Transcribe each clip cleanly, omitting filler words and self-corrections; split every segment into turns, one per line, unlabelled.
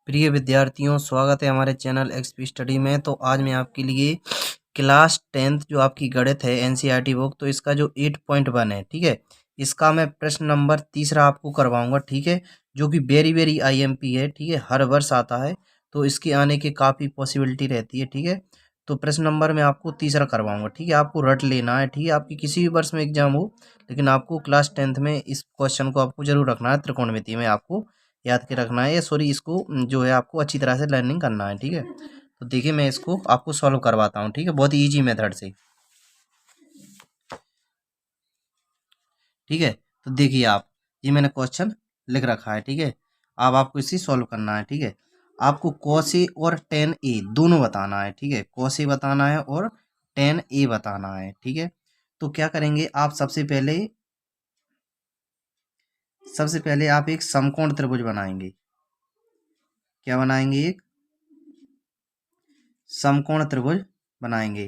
प्रिय विद्यार्थियों, स्वागत है हमारे चैनल एक्सपी स्टडी में। तो आज मैं आपके लिए क्लास 10th जो आपकी गणित है एनसीईआरटी बुक, तो इसका जो 8.1 है, ठीक है, इसका मैं प्रश्न नंबर तीसरा आपको करवाऊंगा, ठीक है, जो कि वेरी वेरी आईएमपी है, ठीक है, हर वर्ष आता है, तो इसके आने की काफ़ी पॉसिबिलिटी रहती है, ठीक है। तो प्रश्न नंबर मैं आपको तीसरा करवाऊंगा, ठीक है, आपको रट लेना है, ठीक है, आपकी किसी भी वर्ष में एग्जाम हो, लेकिन आपको क्लास 10th में इस क्वेश्चन को आपको जरूर रखना है, त्रिकोणमिति में आपको याद के रखना है, सॉरी, इसको जो है आपको अच्छी तरह से लर्निंग करना है, ठीक है। तो देखिए मैं इसको आपको सॉल्व करवाता हूँ, ठीक है, बहुत ईजी मेथड से, ठीक है। तो देखिए आप, ये मैंने क्वेश्चन लिख रखा है, ठीक है, अब आपको इसे सॉल्व करना है, ठीक है। आपको cos A और tan A दोनों बताना है, ठीक है, cos A बताना है और tan A बताना है, ठीक है। तो क्या करेंगे आप, सबसे पहले आप एक समकोण त्रिभुज बनाएंगे। क्या बनाएंगे? एक समकोण त्रिभुज बनाएंगे,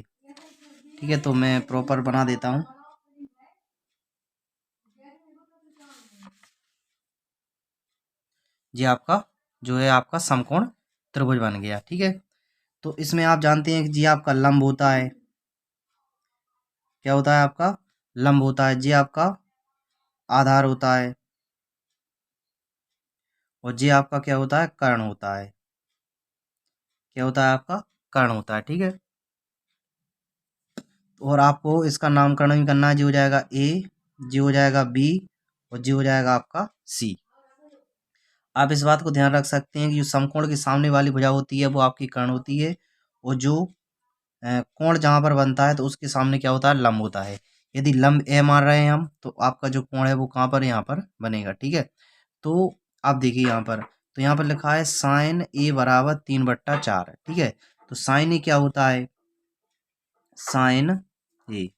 ठीक है। तो मैं प्रॉपर बना देता हूँ। ये आपका जो है आपका समकोण त्रिभुज बन गया, ठीक है। तो इसमें आप जानते हैं कि जी आपका लंब होता है, क्या होता है आपका? लंब होता है। जी आपका आधार होता है और जी आपका क्या होता है? कर्ण होता है। क्या होता है आपका? कर्ण होता है, ठीक है। और आपको इसका नामकरण भी करना है। जी हो जाएगा ए, जी हो जाएगा बी और जी हो जाएगा आपका सी। आप इस बात को ध्यान रख सकते हैं कि जो समकोण के सामने वाली भुजा होती है वो आपकी कर्ण होती है, और जो कोण जहां पर बनता है तो उसके सामने क्या होता है? लंब होता है। यदि लंब ए मान रहे हैं हम, तो आपका जो कोण है वो कहाँ पर? यहाँ पर बनेगा, ठीक है। तो आप देखिए यहाँ पर, तो यहाँ पर लिखा है साइन ए बराबर 3/4, ठीक है। तो साइन ए क्या होता है? साइन ए,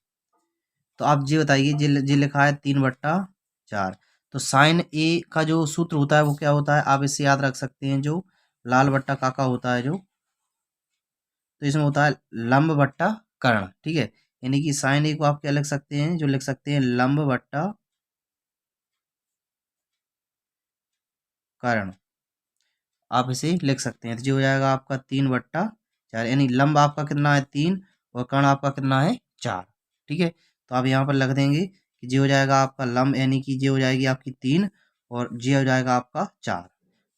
तो आप जी बताइए, जी लिखा है 3/4, तो साइन ए का जो सूत्र होता है वो क्या होता है? आप इससे याद रख सकते हैं, जो लाल बट्टा काका होता है जो, तो इसमें होता है लंब बट्टा कर्ण, ठीक है। यानी कि साइन ए को आप क्या लिख सकते हैं? जो लिख सकते हैं लंब बट्टा कर्ण, आप इसे लिख सकते हैं। तो जो हो जाएगा आपका 3/4, यानी लंब आपका कितना है? 3, और कर्ण आपका कितना है? 4, ठीक है। तो आप यहाँ पर लिख देंगे कि जी हो जाएगा आपका लंब, यानी कि जी हो जाएगी आपकी 3 और जी हो जाएगा आपका 4।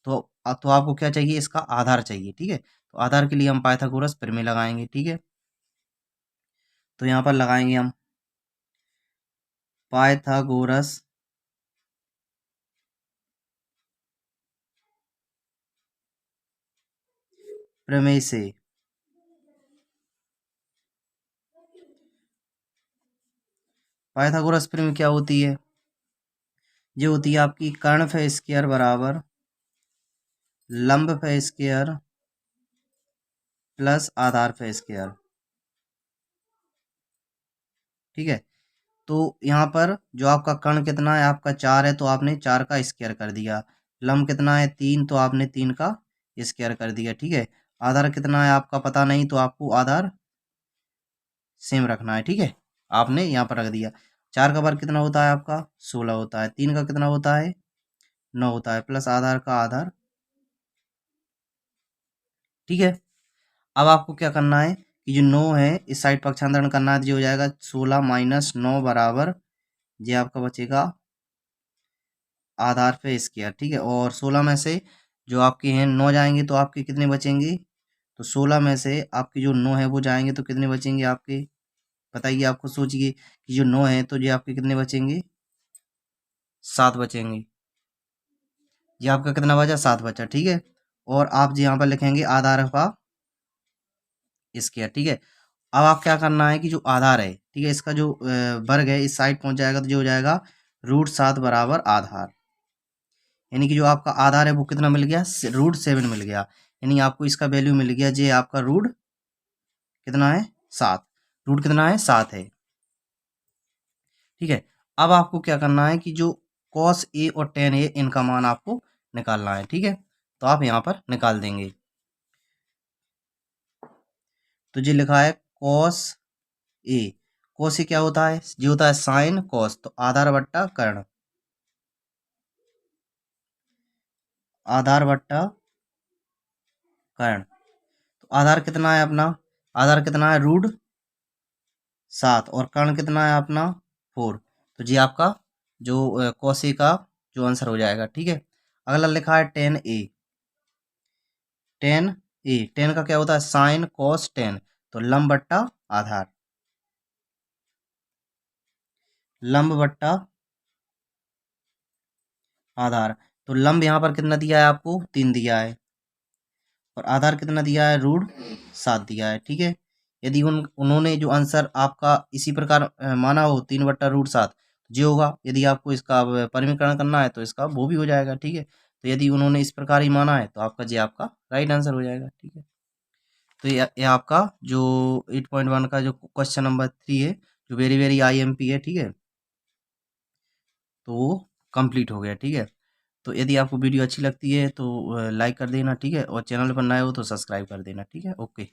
तो आपको क्या चाहिए? इसका आधार चाहिए, ठीक है। तो आधार के लिए हम पाइथागोरस प्रमेय लगाएंगे, ठीक है। तो यहाँ पर लगाएंगे हम पाइथागोरस प्रमेय से पाइथागोरस प्रमेय क्या होती है? ये होती है आपकी कर्ण फै स्क्वायर बराबर लंब फै स्क्वायर प्लस आधार फै स्क्वायर, ठीक है। तो यहाँ पर जो आपका कर्ण कितना है? आपका 4 है, तो आपने 4 का स्क्वायर कर दिया। लंब कितना है? 3, तो आपने 3 का स्क्वायर कर दिया, ठीक है। आधार कितना है आपका पता नहीं, तो आपको आधार सेम रखना है, ठीक है। आपने यहाँ पर रख दिया। 4 का वर्ग कितना होता है आपका? 16 होता है। 3 का कितना होता है? 9 होता है, प्लस आधार का आधार, ठीक है। अब आपको क्या करना है कि जो 9 है इस साइड पक्षांतरण करना है, तो जो हो जाएगा 16 माइनस 9 बराबर, ये आपका बचेगा आधार पे स्क्वायर, ठीक है। और 16 में से जो आपके हैं 9 जाएंगे तो आपके कितने बचेंगे? तो 16 में से आपके जो 9 है वो जाएंगे तो कितने बचेंगे आपके? बताइए, आपको सोचिए कि जो 9 है तो ये आपके कितने बचेंगे? 7 बचेंगे। ये आपका कितना बचा? 7 बचा, ठीक है। और आप जी यहाँ पर लिखेंगे आधार का स्क्वायर, ठीक है। अब आप क्या करना है कि जो आधार है, ठीक है, इसका जो वर्ग है इस साइड पहुंच जाएगा, तो जो हो जाएगा √7 बराबर आधार, यानी कि जो आपका आधार है वो कितना मिल गया? √7 मिल गया, यानी आपको इसका वैल्यू मिल गया। जे आपका रूट कितना है? 7। रूट कितना है? 7 है, ठीक है। अब आपको क्या करना है कि जो कॉस ए और टेन ए इनका मान आपको निकालना है, ठीक है। तो आप यहाँ पर निकाल देंगे। तो जो लिखा है कॉस ए, कॉस ए क्या होता है? जो होता है साइन कॉस, तो आधार बट्टा कर्ण, आधार बट्टा कर्ण। तो आधार कितना है अपना, आधार कितना है √7 और कर्ण कितना है अपना 4। तो जी आपका जो कौशी का जो आंसर हो जाएगा। ठीक है, अगला लिखा है 10A। 10A, 10 का क्या होता है, साइन कॉस 10। तो लंब बट्टा आधार, लंब बट्टा आधार। तो लंब यहाँ पर कितना दिया है आपको, 3 दिया है, और आधार कितना दिया है, √7 दिया है। ठीक है, यदि उन्होंने जो आंसर आपका इसी प्रकार माना हो 3/√7, जी होगा। यदि आपको इसका परिमीकरण करना है तो इसका वो भी हो जाएगा। ठीक है, तो यदि उन्होंने इस प्रकार ही माना है तो आपका जी आपका राइट आंसर हो जाएगा। ठीक है, तो ये आपका जो 8.1 का जो क्वेश्चन नंबर 3 है, जो वेरी वेरी IMP है, ठीक है, तो वो कंप्लीट हो गया। ठीक है, तो यदि आपको वीडियो अच्छी लगती है तो लाइक कर देना। ठीक है, और चैनल पर नए हो तो सब्सक्राइब कर देना। ठीक है, ओके।